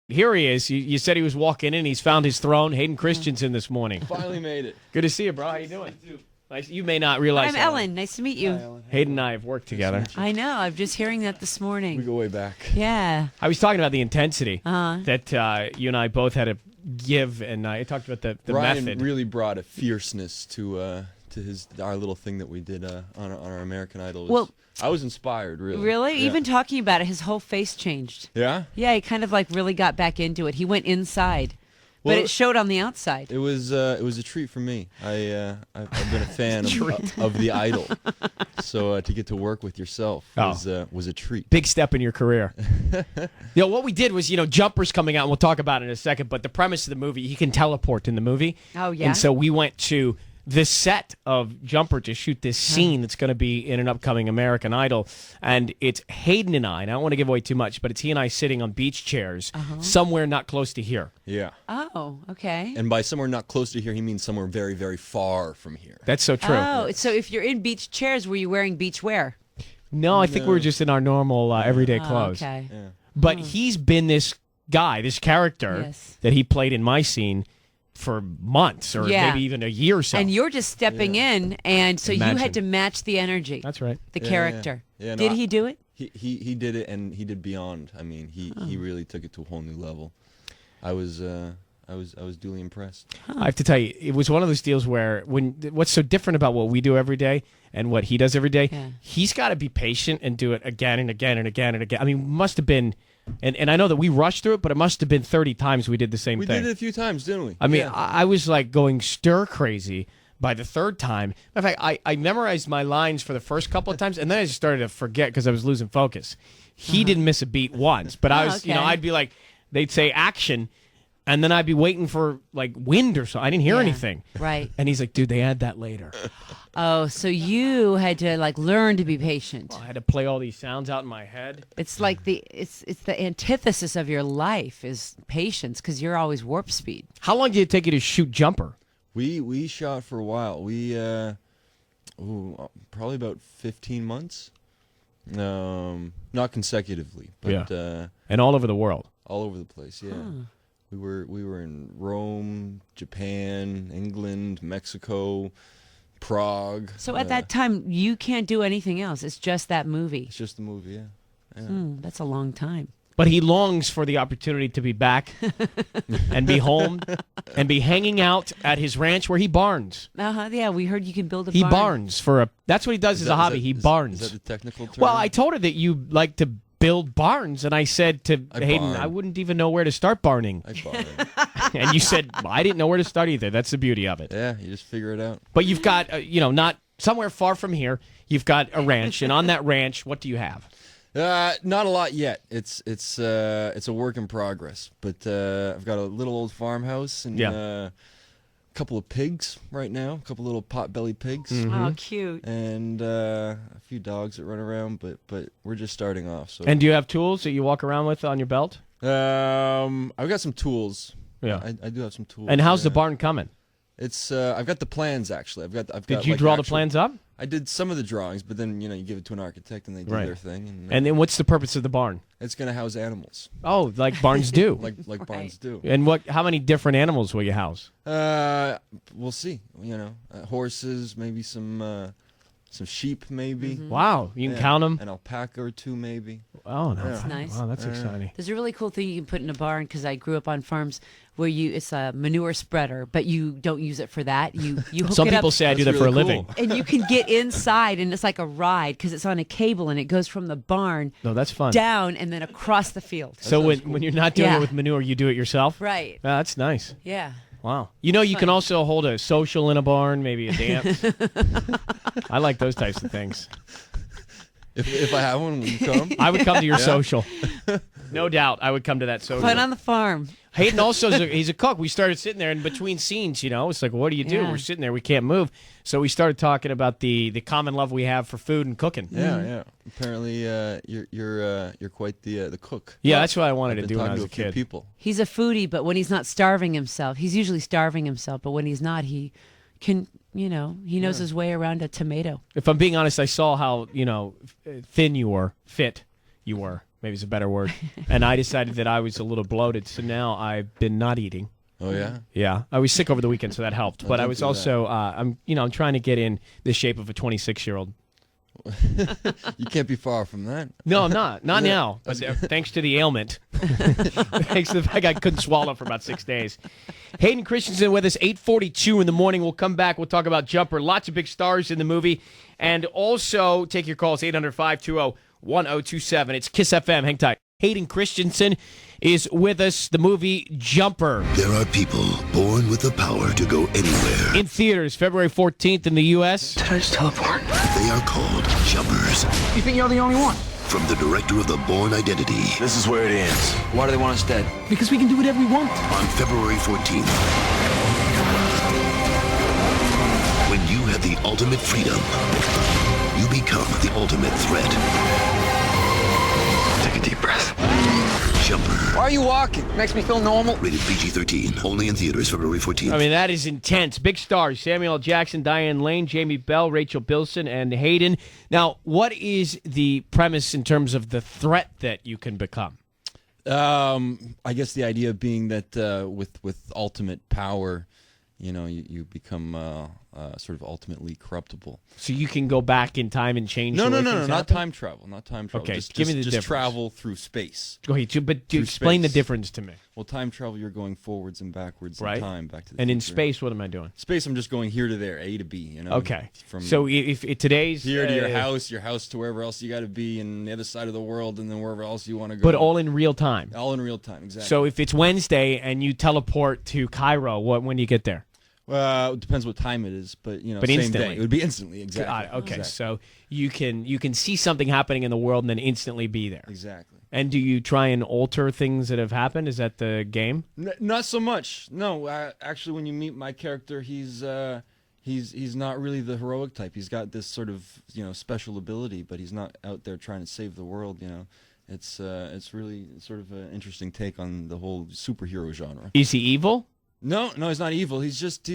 Here he is. You said he was walking in. He's found his throne. Hayden Christensen this morning. Finally made it. Good to see you, bro. How you doing? Nice. You may not realize I'm Ellen. Nice to meet you. Hi, Ellen. Hayden and I have worked together. I know. I'm just hearing that this morning. We go way back. Yeah. I was talking about the intensity Uh-huh. that you and I both had to give, and I talked about the Ryan method. really brought a fierceness to our little thing that we did on our American Idol. Well- I was inspired, really. Really? Yeah. Even talking about it, his whole face changed. Yeah? Yeah, he kind of like really got back into it. He went inside, Well, but it showed on the outside. It was a treat for me. I've been a fan of the Idol, so to get to work with yourself was a treat. Big step in your career. What we did was, Jumper's coming out, and we'll talk about it in a second, but the premise of the movie, he can teleport in the movie. Oh, yeah? And so we went to this set of Jumper to shoot this scene that's going to be in an upcoming American Idol. And it's Hayden and I don't want to give away too much, but it's he and I sitting on beach chairs somewhere not close to here. Yeah. Oh, okay. And by somewhere not close to here, he means somewhere very, very far from here. That's so true. Oh, so if you're in beach chairs, were you wearing beach wear? No, I think we were just in our normal everyday Oh, clothes. okay. Yeah. But he's been this guy, this character Yes. that he played in my scene for months or Yeah. maybe even a year or so. And you're just stepping in, and so you Imagine. had to match the energy. That's right. The Yeah, character. yeah. Yeah, no, Did he do it? He did it, and he did beyond. I mean, he really took it to a whole new level. I was duly impressed. I have to tell you, it was one of those deals where what's so different about what we do every day and what he does every day, Yeah. he's got to be patient and do it again and again and again and again. I mean, must have been, and I know that we rushed through it, but it must have been 30 times we did the same We thing. did it a few times, didn't we? I mean, Yeah. I was like going stir crazy by the third time. In fact, I memorized my lines for the first couple of times, and then I just started to forget because I was losing focus. He didn't miss a beat once, but I was, okay. I'd be like, they'd say action, and then I'd be waiting for like wind or so. I didn't hear Yeah, anything. right. And he's like, dude, they add that later. Oh, so you had to like learn to be patient. I had to play all these sounds out in my head. It's like it's the antithesis of your life is patience because you're always warp speed. How long did it take you to shoot Jumper? We shot for a while. We probably about 15 months. Not consecutively, but And all over the world. all over the place. Yeah. We were in Rome, Japan, England, Mexico, Prague. So at that time, you can't do anything else. It's just that movie. It's just the movie, yeah. That's a long time. But he longs for the opportunity to be back and be home and be hanging out at his ranch where he barns. Yeah, we heard you can build a He barn. barns that's what he does as a hobby. He barns. Is that the technical term? Well, I told her that you like to build barns, and I said to Hayden, barn. I wouldn't even know where to start barning. I barn. And you said, well, I didn't know where to start either. That's the beauty of it. Yeah, you just figure it out. But you've got, not somewhere far from here, you've got a ranch, and on that ranch, what do you have? Not a lot yet. It's a work in progress. But I've got a little old farmhouse and a couple of pigs right now. A couple little pot-bellied pigs. Oh, cute. And a few dogs that run around, but we're just starting off. So And do you have tools that you walk around with on your belt? I've got some tools. Yeah. I do have some tools. And how's the yeah. barn coming? It's I've got the plans actually. I've got. Did you like, draw the actual- plans up? I did some of the drawings, but then you give it to an architect and they do Right. their thing. And then what's the purpose of the barn? It's gonna house animals, Oh, like barns do. like barns do. And how many different animals will you house? We'll see. Horses, maybe some sheep, maybe. Wow, you can Yeah. count them. An alpaca or two, maybe. Oh, no. That's nice. Wow, that's exciting. There's a really cool thing you can put in a barn because I grew up on farms where it's a manure spreader, but you don't use it for that. You hook Some it people up, say I do that That's for a really living. cool. and you can get inside, and it's like a ride because it's on a cable, and it goes from the barn No, that's fun. down and then across the field. So when you're not doing Yeah. it with manure, you do it yourself? Right. Yeah, that's nice. Yeah. Wow. You can fun. also hold a social in a barn, maybe a dance. I like those types of things. If I have one, will you come? I would come to your social. No doubt, I would come to that social. Fun on the farm. Hayden also he's a cook. We started sitting there in between scenes, It's like, what do you do? Yeah. We're sitting there, we can't move. So we started talking about the common love we have for food and cooking. Yeah. Apparently, you're quite the cook. Yeah, that's what I wanted I've to been do when I talking was a to a few kid. people. He's a foodie, but when he's not starving himself, he's usually starving himself. But when he's not, he can, he knows his way around a tomato. If I'm being honest, I saw how, thin you were, fit you were. maybe is a better word. And I decided that I was a little bloated, so now I've been not eating. Oh yeah. Yeah, I was sick over the weekend, so that helped. But I don't was do also, I'm trying to get in the shape of a 26-year-old. You can't be far from that. No, I'm not. Not now. But thanks to the ailment. Thanks to the fact I couldn't swallow for about 6 days. Hayden Christensen with us, 8:42 in the morning. We'll come back. We'll talk about Jumper. Lots of big stars in the movie. And also, take your calls, 800-520-1027. It's Kiss FM. Hang tight. Hayden Christensen is with us. The movie Jumper. There are people born with the power to go anywhere. In theaters, February 14th in the U.S. Did I just teleport? They are called jumpers. You think you're the only one? From the director of The Bourne Identity. This is where it ends. Why do they want us dead? Because we can do whatever we want. On February 14th. When you have the ultimate freedom, you become the ultimate threat. Take a deep breath. Jumper. Why are you walking? Makes me feel normal. Rated PG-13. Only in theaters February 14th. I mean, that is intense. Big stars. Samuel L. Jackson, Diane Lane, Jamie Bell, Rachel Bilson, and Hayden. Now, what is the premise in terms of the threat that you can become? I guess the idea being that with ultimate power, you become sort of ultimately corruptible. So you can go back in time and change No, the way not things happen? time travel. Not time travel. Okay, just, give me the just difference. travel through space. Go ahead, but Through explain the space. difference to me. Well, time travel, you're going forwards and backwards Right. in time, back to the And in future. space, what am I doing? Space, I'm just going here to there, A to B. Okay. From So if today's... here to your house to wherever else you got to be, and the other side of the world, and then wherever else you want to go. But all in real time. all in real time, exactly. So if it's Wednesday and you teleport to Cairo, when do you get there? It depends what time it is, but But same instantly. day. It would be instantly, exactly. Got it. Okay, Exactly. so you can see something happening in the world and then instantly be there. Exactly. And do you try and alter things that have happened? Is that the game? Not so much. No, actually, when you meet my character, he's not really the heroic type. He's got this sort of special ability, but he's not out there trying to save the world. It's really sort of an interesting take on the whole superhero genre. Is he evil? No, he's not evil. He's just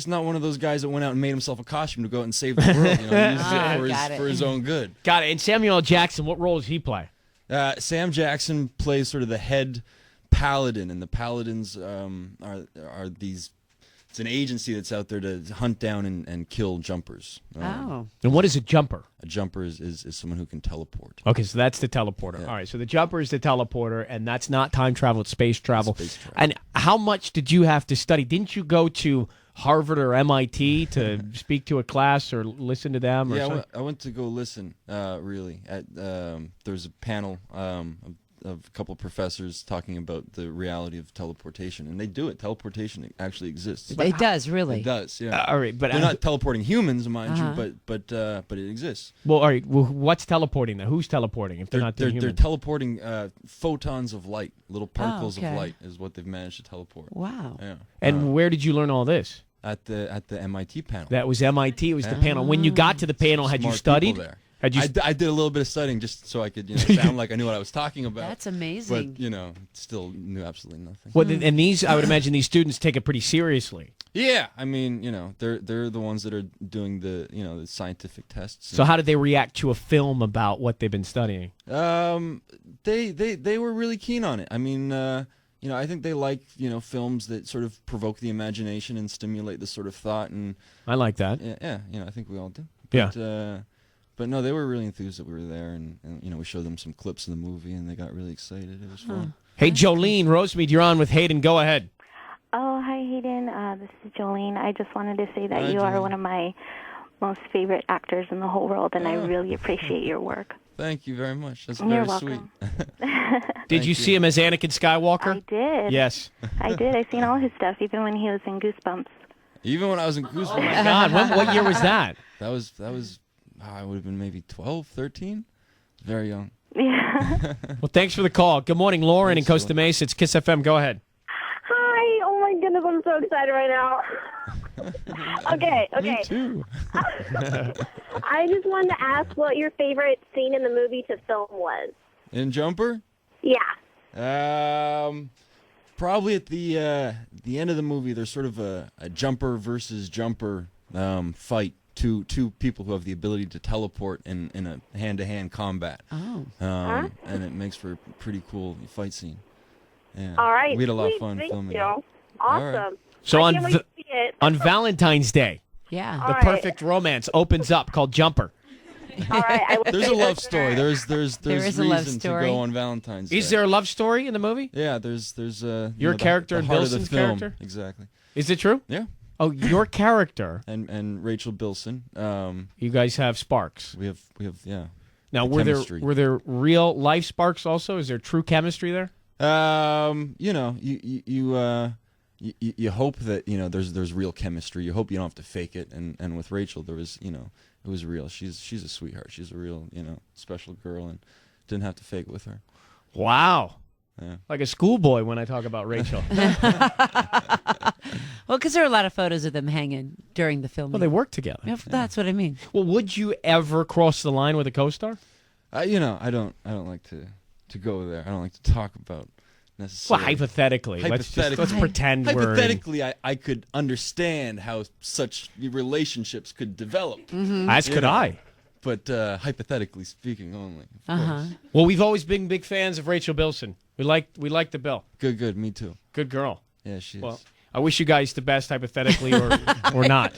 not one of those guys that went out and made himself a costume to go out and save the world. He uses it for his own good. Got it. And Samuel L. Jackson, what role does he play? Sam Jackson plays sort of the head paladin, and the paladins are these. It's an agency that's out there to hunt down and kill jumpers. Oh. And what is a jumper? A jumper is someone who can teleport. Okay, so that's the teleporter. Yeah. All right, so the jumper is the teleporter, and that's not time travel, it's space travel. Space travel. And how much did you have to study? Didn't you go to Harvard or MIT to speak to a class or listen to them? Or Yeah, something? I went to go listen. Really, there was a panel of a couple of professors talking about the reality of teleportation, and they do it. Teleportation actually exists. It does, really. It does, yeah. All right, but They're not teleporting humans, mind you, but it exists. Well, all right. Well, what's teleporting then? Who's teleporting if they're not doing They're humans? teleporting photons of light, little particles okay. of light, is what they've managed to teleport. Wow. Yeah. And where did you learn all this? At the MIT panel. That was MIT. It was the panel. When you got to the panel, had you Smart studied? people there. Had you? I did a little bit of studying just so I could sound like I knew what I was talking about. That's amazing. But still knew absolutely nothing. Well, and these, I would imagine, these students take it pretty seriously. Yeah, I mean, they're the ones that are doing the the scientific tests. So how did they react to a film about what they've been studying? They were really keen on it. I mean, I think they like films that sort of provoke the imagination and stimulate this sort of thought, and I like that. yeah, I think we all do. Yeah. But no, they were really enthused that we were there, and we showed them some clips of the movie, and they got really excited. It was fun. Hey, Jolene Rosemead, you're on with Hayden. Go ahead. Oh, hi, Hayden. This is Jolene. I just wanted to say that Hi, you are Jolene. one of my most favorite actors in the whole world, and I really appreciate your work. Thank you very much. That's You're very welcome. sweet. Did you see him as Anakin Skywalker? I did. Yes. I did. I've seen all his stuff, even when he was in Goosebumps. Even when I was in Goosebumps, Oh my God, what year was that? that was I would have been maybe 12, 13, very young. Yeah. Well, thanks for the call. Good morning, Lauren in Thanks, Costa Mesa. It's Kiss FM. Go ahead. Hi! Oh my goodness, I'm so excited right now. Okay. Me too. I just wanted to ask what your favorite scene in the movie to film was. In Jumper? Yeah. Probably at the end of the movie, there's sort of a jumper versus jumper fight two people who have the ability to teleport in a hand-to-hand combat. Oh. And it makes for a pretty cool fight scene. Yeah. All right. We had a lot of sweet, fun thank filming you. it. Awesome. So I can't wait to see it. on Valentine's Day, Yeah. the All right. perfect romance opens up called Jumper. All right. I will There's see a it. love story. There's is a love reason to story. go on Valentine's Day. Is there a love story in the movie? Yeah, there's Your character the and heart of the Bilson's film. character? Exactly. Is it true? Yeah. Oh, your character. And Rachel Bilson. You guys have sparks. We have yeah. Now, The chemistry. were there real life sparks also? Is there true chemistry there? You know, you hope that there's real chemistry. You hope you don't have to fake it. And with Rachel, there was it was real. She's a sweetheart. She's a real special girl, and didn't have to fake it with her. Wow. Yeah. Like a schoolboy when I talk about Rachel. Well, because there are a lot of photos of them hanging during the filming. Well, they work together. Yeah, that's what I mean. Well, would you ever cross the line with a co-star? I don't like to go there. I don't like to talk about Well, necessarily. hypothetically. Let's pretend we're... Hypothetically, I could understand how such relationships could develop. As could I. But hypothetically speaking only. Of course. Well, we've always been big fans of Rachel Bilson. We like the Bill. Good. Me too. Good girl. Yeah, she is. Well, I wish you guys the best, hypothetically or not.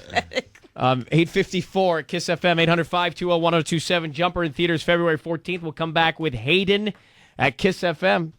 8:54 at Kiss FM, 800-520-1027. Jumper in theaters February 14th. We'll come back with Hayden at Kiss FM.